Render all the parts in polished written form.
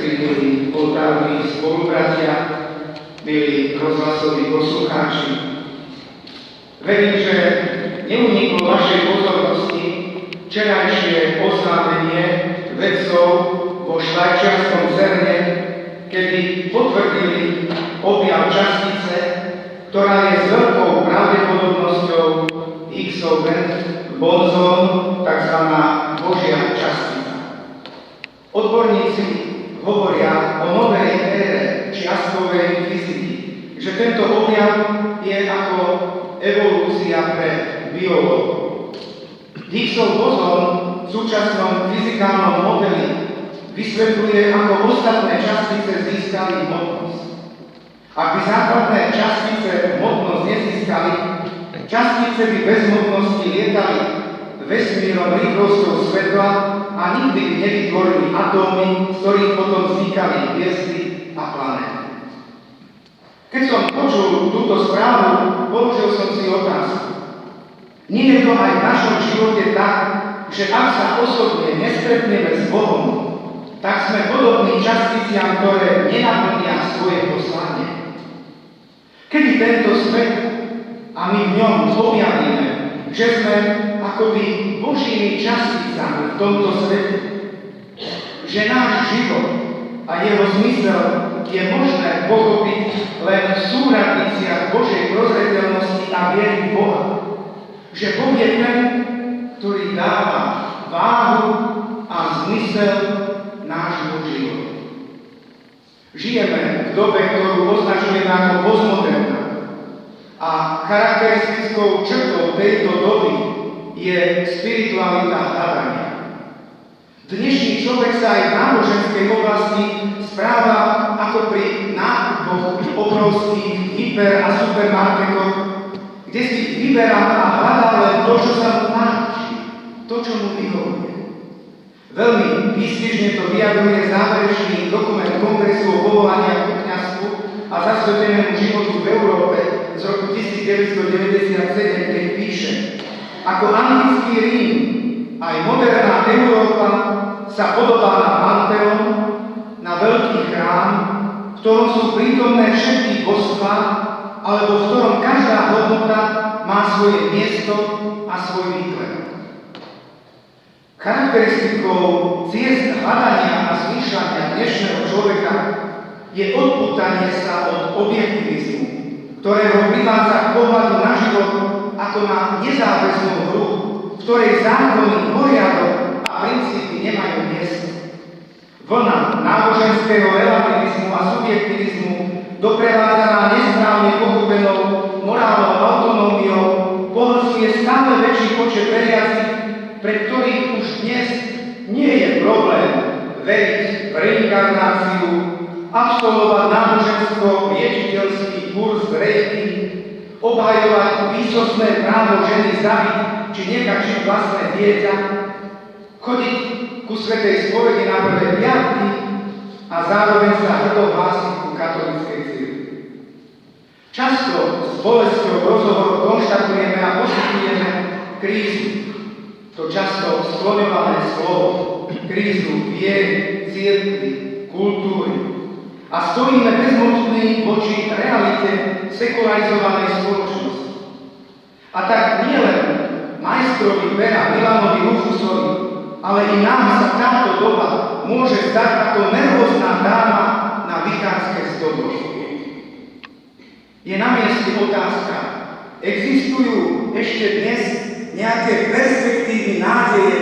sestry, milí oltárni spolubratia, milí rozhlasoví poslucháči. Verím, že neuniklo vašej pozornosti včerajšie oznámenie vedcov vo švajčiarskom CERNe, kedy potvrdili objav častice, ktorá je s veľkou pravdepodobnosťou Higgsov bozón, tzv. Božia častica. Odborníci hovoria o novej ére čiastkovej fyziky, že tento objav je ako evolúcia pre biológov. Higgsov bozón v súčasnom fyzikálnom modeli vysvetľuje, ako ostatné častice získali hmotnosť. Ak by základné častice hmotnosť nezískali, častice by bez hmotnosti lietali vesmírom rýchlosťou svetla a nikdy by nevytvorili atómy, z ktorých potom vznikali hviezdy a planéty. Keď som počul túto správu, položil som si otázku. Nie je to aj v našom živote tak, že ak sa osobne nestretneme s Bohom, tak sme podobní časticiam, ktoré nenaplnia svoje poslanie. Kedy tento svet a my v ňom objavíme, že sme akoby Božími časticami v tomto svete, že náš život a jeho zmysel je možné pochopiť len v súradniciach Božej prozreteľnosti a viery v Boha. Že Boh je ten, ktorý dáva váhu a zmysel nášmu životu. Žijeme v dobe, ktorú označujeme ako postmoderná. A charakteristickou črtou tejto doby je spiritualita hľadania. Dnešný človek sa aj v náboženskej oblasti správa ako pri nákupoch obrovských hyper- a supermarketoch, kde si vyberá a hľadá len to, čo sa mu páči, to, čo mu vyhovuje. Veľmi výstižne to vyjadruje záverečný dokument Kongresu o povolania k kňazstvu a zasvetenému životu v Európe z roku 1997, keď píše: ako antický Rím, aj moderná Európa sa podobá na Panteón, na veľký chrám, v ktorom sú prítomné všetky božstvá, alebo v ktorom každá hodnota má svoje miesto a svoj výklad. Charakteristikou ciest hľadania a zmýšľania dnešného človeka je odpútanie sa od objektivizmu, ktorého privádza k pohľadu na život ako na nezáväznú hru, v ktorej zákony, poriadok a princípy nemajú miesto. Vlna náboženského relativizmu a subjektivizmu, doprevádzaná nesprávne pochopenou morálnou autonómiou, pohlcuje stále väčší počet veriacich, pre ktorých už dnes nie je problém veriť v reinkarnáciu, absolvovať nábožensko-liečiteľský kurz rejky, obhajovať výsostné právo ženy zabiť či nekačiť vlastné dieťa, chodiť ku svätej spovedi na prvé piatky a zároveň sa hrdo hlásiť ku katolíckej cirkvi. Často s bolesťou rozhovoru konštatujeme a pociťujeme krízu. To často skloňované slovo, krízu viery, cirkvi, kultúry. A stojíme bezmocní voči realite sekularizovanej spoločnosti. A tak nielen majstrovi pera Milanovi Rufusovi, ale i nám sa táto doba môže zdať ako nervózna dáma na vychádzke z dobrosti. Je na mieste otázka: existujú ešte dnes nejaké perspektívy nádeje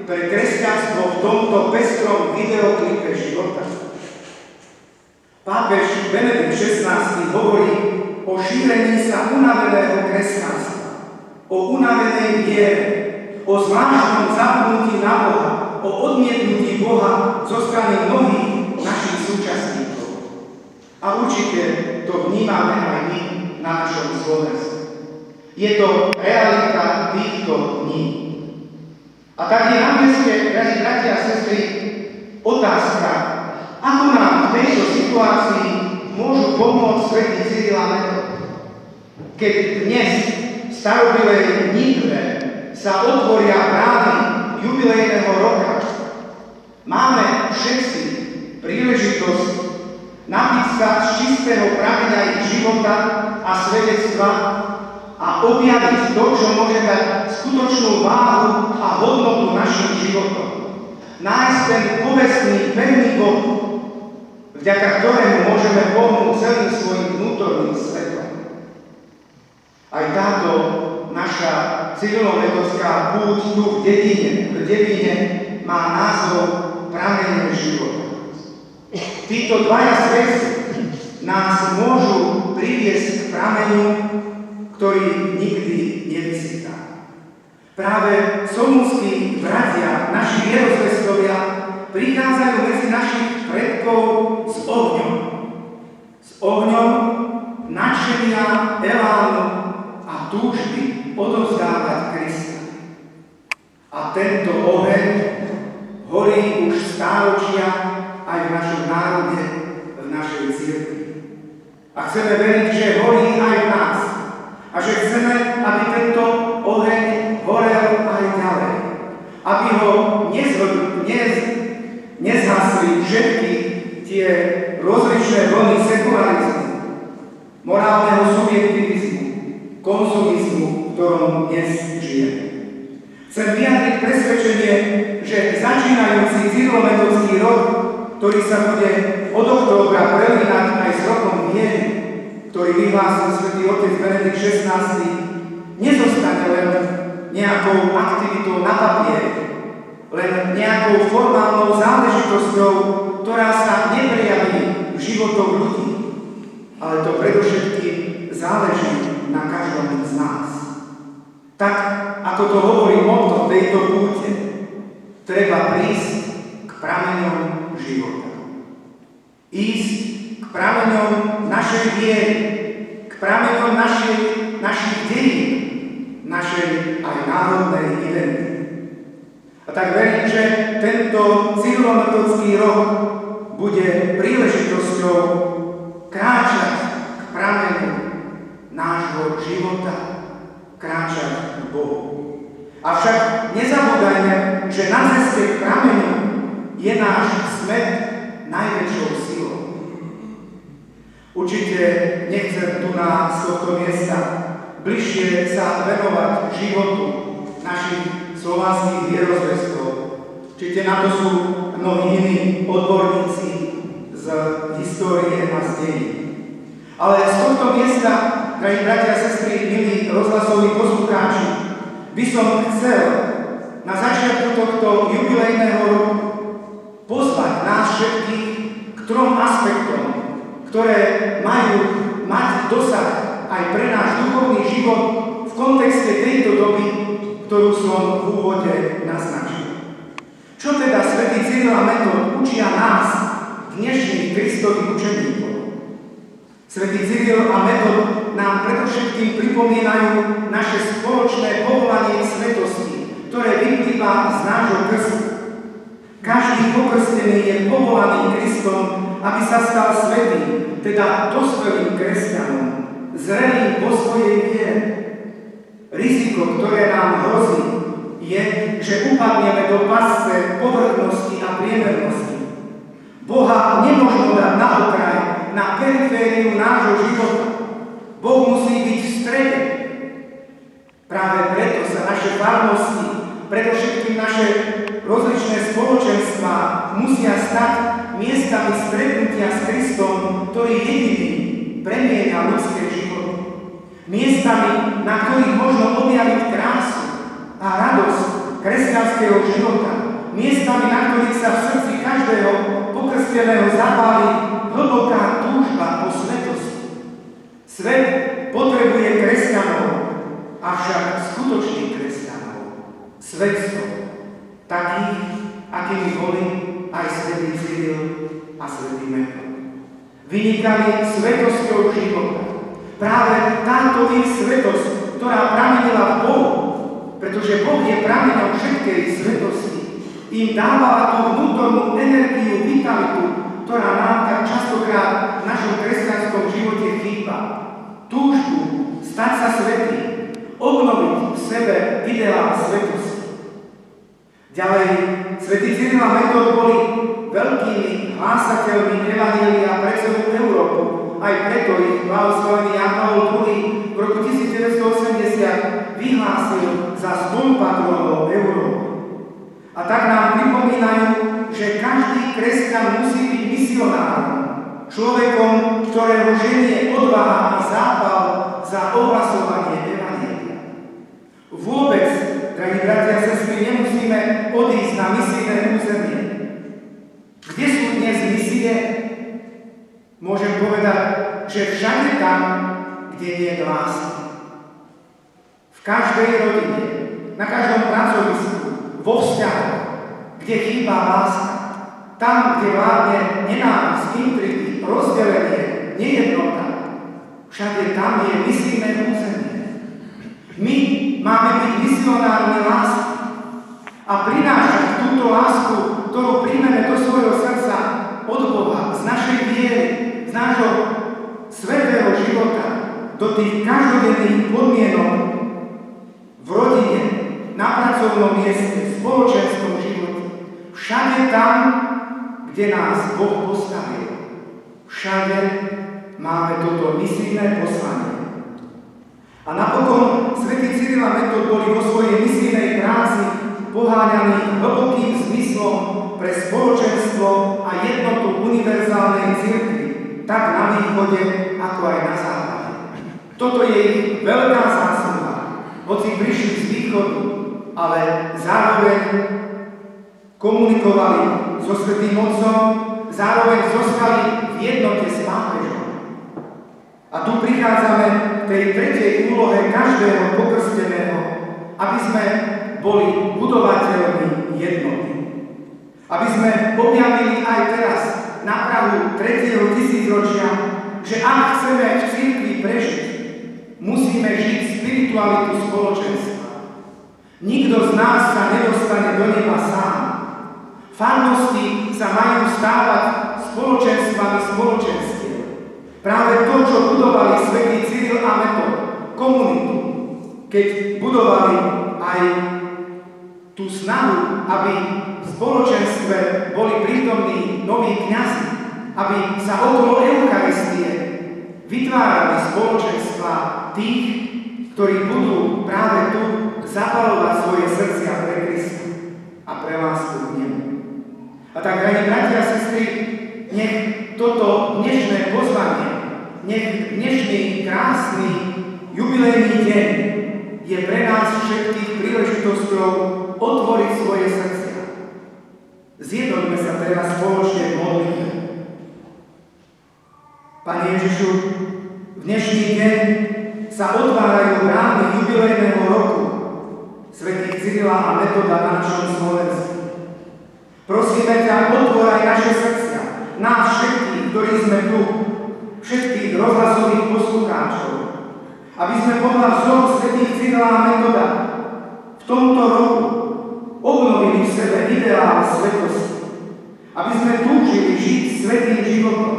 pre kresťanstvo v tomto pestrom videoklipe života? Pápež Benedikt XVI hovorí o šírení sa unaveného kresťanstva, o unavenej viere, o zvláštnom zabudnutí na Boha, o odmietnutí Boha zo strany mnohých našich súčasníkov. A určite to vnímame aj my na našom Slovensku. Je to realita týchto dní. A tak je na mieste, drahí bratia a sestry, otázka, ako nám v tejto situácii môžu pomôcť svätý Cyril a Metod. Keď dnes v starobilej Nitve sa otvoria brány jubilejného roka, máme všetci príležitosť sa z čistého prameňa ich života a svedectva a objaviť to, čo môže dať skutočnú váhu a hodnotu našim životom. Nájsť ten povestný, pevný bod, vďaka ktorému môžeme pohnúť celým svojim vnútorným svetom. Aj táto naša civilno-metodická púť tu v dedine má názov Pramene života. Títo dvaja svedci nás môžu priviesť k prameňu, ktorý nikdy nevysychá. Práve solúnski bratia, naši vierozvestovia, prichádzajú medzi našich predkov s ohňom. S ohňom nadšenia, elánu a túžby odovzdávať Krista. A tento oheň horí už stáročia aj v našom národe, v našej cirkvi. A chceme veriť, že horí aj v nás. A že chceme, aby tento oheň horel aj ďalej. Aby ho nezhasli všetky tie rozličné vlny sekularizmu, morálneho subjektivizmu, konzumizmu, v ktorom dnes žijeme. Chcem vyjadriť presvedčenie, že začínajúci civilno-metodský rok, ktorý sa bude od októbra prelínať aj s rokom viery, ktorý vyhlásil svätý otec Benedikt XVI, nezostane len nejakou aktivitou na papieri, len nejakou formálnou záležitosťou, ktorá sa neprejaví v životoch ľudí, ale to predovšetkým záleží na každom z nás. Tak, ako to hovorí motto tejto púte, treba prísť k prameňom života. Ísť k prameňom našej viery, k prameňom našich dejín, našej aj národnej identity. A tak verím, že tento civilno-metodský rok bude príležitosťou kráčať k prameňu nášho života, kráčať k Bohu. Avšak nezabúdajme, že na ceste k prameňu je náš smet najväčšou silou. Určite nechcem tu z tohto miesta bližšie sa venovať životu našich slovanských vierozvestkov. Určite na to sú mnohí iní odborníci z histórie a z dejín. Ale z tohto miesta, drahí bratia a sestry, milí rozhlasoví poslucháči, by som chcel na začiatku tohto jubilejného roku pozvať nás všetkých k 3 aspektom, ktoré majú mať dosah aj pre náš duchovný život v kontexte tejto doby, ktorú som v úvode naznačil. Čo teda svätý Cyril a Metod učia nás, dnešných Kristových učeníkov? Svätý Cyril a Metod nám predovšetkým pripomínajú naše spoločné povolanie k svetosti, ktoré vyplýva z nášho krstu. Každý pokrstený je povolaný Kristom, aby sa stal svätým, teda dospelým kresťanom, zrelým vo svojej viere. Riziko, ktoré nám hrozí, je, že upadneme do pasce povrchnosti a priemernosti. Boha nemožno dať na okraj, na perifériu nášho života. Boh musí byť v strede. Práve preto sa naše farnosti, predovšetkým naše rozličné spoločenstvá musia stať miestami stretnutia s Kristom, ktorý jediný premieňa ľudské životy. Miestami, na ktorých možno objaviť krásu a radosť kresťanského života. Miestami, na ktorých sa v srdci každého pokrsteného zapáli hlboká túžba po svetosti. Svet potrebuje kresťanov, avšak skutočných kresťanov. Svetstvo, takých, akými boli aj svätý Cyril a svätý Metod. Vynikali svetosťou života. Práve táto ich svetosť, ktorá pramenila v Bohu, pretože Boh je prameňom všetkej svetosti, im dávala tú vnútornú energiu, vitalitu, ktorá nám tak častokrát v našom kresťanskom živote chýba. Túžbu stať sa svätým, obnoviť v sebe ideál svetosti. Ďalej, svätý Cyril a Metod boli veľkými hlásateľmi evanjelia pre celú Európu. Aj preto ich blahoslavený Ján Pavol II v roku 1980 vyhlásil za spolupatrónov Európy. A tak nám pripomínajú, že každý kresťan musí byť misionárom, človekom, ktorého ženie odvaha a zápal za ohlasovanie evanjelia. Vôbec, drahí bratia a sestry, nemusíme odísť na misijné územie. Kde sú dnes misie? Môžem povedať, že všade tam, kde nie je lásky. V každej rodine, na každom pracovisku, vo vzťahoch, kde chýba láska, tam, kde vládne nenávisť, intrigy, rozdelenie, nejednota, všade tam je misijné územie. My máme byť misionármi lásky a prinášať túto lásku, ktorú príjmeme do svojho srdca od Boha, z našej viery, z nášho svätého života, do tých každodenných podmienok v rodine, na pracovnom mieste, v spoločenskom živote. Všade tam, kde nás Boh postavil. Všade máme toto misijné poslanie. A napokon svätý Cyril a Metod boli vo svojej misijnej práci poháňaní hlbokým zmyslom pre spoločenstvo a jednotu univerzálnej cirkvi, tak na východe, ako aj na západe. Toto je ich veľká zásluha, hoci prišli z východu, ale zároveň komunikovali so Svätým Otcom, zároveň zostali v jednote s pápežom. A tu prichádzame k tej tretej úlohe každého pokrsteného, aby sme boli budovateľmi jednoty. Aby sme objavili aj teraz na prahu 3. tisícročia, že ak chceme v cirkvi prežiť, musíme žiť spiritualitu spoločenstva. Nikto z nás sa nedostane do neba sám. Farnosti sa majú stávať spoločenstvami spoločenstiev. Práve to, čo budovali svätý Cyril a Metod, komunitu, keď budovali aj tú snahu, aby v spoločenstve boli prítomní noví kňazi, aby sa okolo Eucharistie vytvárali spoločenstva tých, ktorí budú práve tu zapalovať svoje srdcia pre Krista a pre lásku k nemu. A tak, drahí bratia a sestry, nech toto dnešné pozvanie, nech dnešný krásny jubilejný deň je pre nás všetkých príležitosťou otvoriť svoje srdcia. Zjednoťme sa teraz spoločne v modlitbe. Pane Ježišu, v dnešný deň sa otvárajú brány jubilejného roku svätých Cyrila a Metoda na našom Slovensku. Prosíme ťa, otvor aj naše srdcia, nás všetkých, ktorí sme tu, všetkých rozhlasových poslucháčov, aby sme podľa vzoru svätých Cyrila a Metoda v tomto roku obnovili v sebe ideál svetosti, aby sme túžili žiť svätým životom,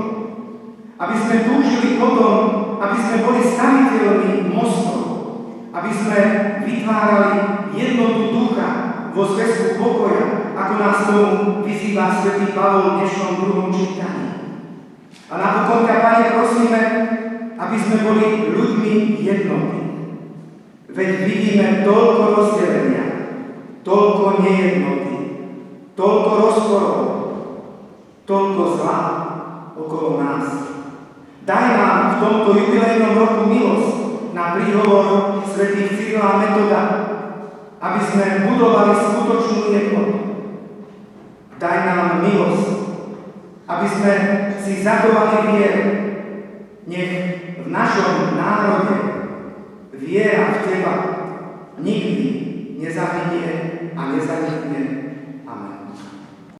aby sme túžili potom, aby sme boli staviteľmi mostov, aby sme vytvárali jednotu ducha vo zväzku pokoja, ako nás tomu vyzýva svätý Pavol v dnešnom druhom čítaní. A napokon ťa, Pane, prosíme, aby sme boli ľuďmi jednoty. Veď vidíme toľko rozdelenia, toľko nejednoty, toľko rozporov, toľko zla okolo nás. Daj nám v tomto jubilejnom roku milosť na príhovor svätých Cyrila a Metoda, aby sme budovali skutočnú jednotu. Daj nám milosť, aby sme si zachovali vieru. Nech v našom národe viera v Teba nikdy nezahynie a nezanikne.